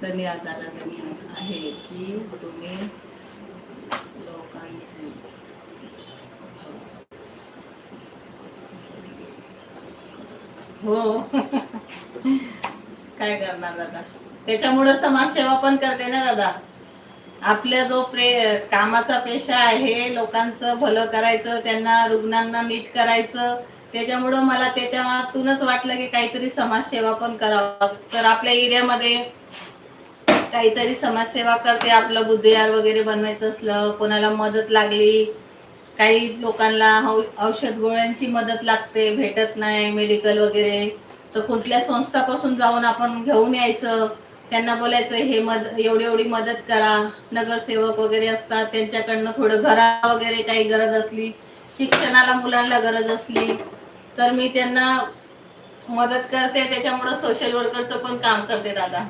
आहे की तुम्ही लोकांची हो काय करणार दादा, त्याच्यामुळे समाजसेवा पण करते ना दादा. आपल्या जो कामाचा पेशा आहे लोकांचं भलं करायचं, त्यांना रुग्णांना नीट करायचं, त्याच्यामुळं मला त्याच्यातूनच वाटलं की काहीतरी समाजसेवा पण करावं. तर आपल्या एरियामध्ये काहीतरी समाजसेवा करते. आपलं बुद्धिहार वगैरे बनवायचं असलं, कोणाला मदत लागली, काही लोकांना औषध गोळ्यांची मदत लागते, भेटत नाही मेडिकल वगैरे, तर कुठल्या संस्थापासून जाऊन आपण घेऊन यायचं, त्यांना बोलायचं हे एवढी एवढी मदत करा. नगरसेवक वगैरे असतात, त्यांच्याकडनं थोडं घरा वगैरे काही गरज असली, शिक्षणाला मुलांना गरज असली, तर मी त्यांना मदत करते. त्याच्यामुळं सोशल वर्करचं पण काम करते दादा.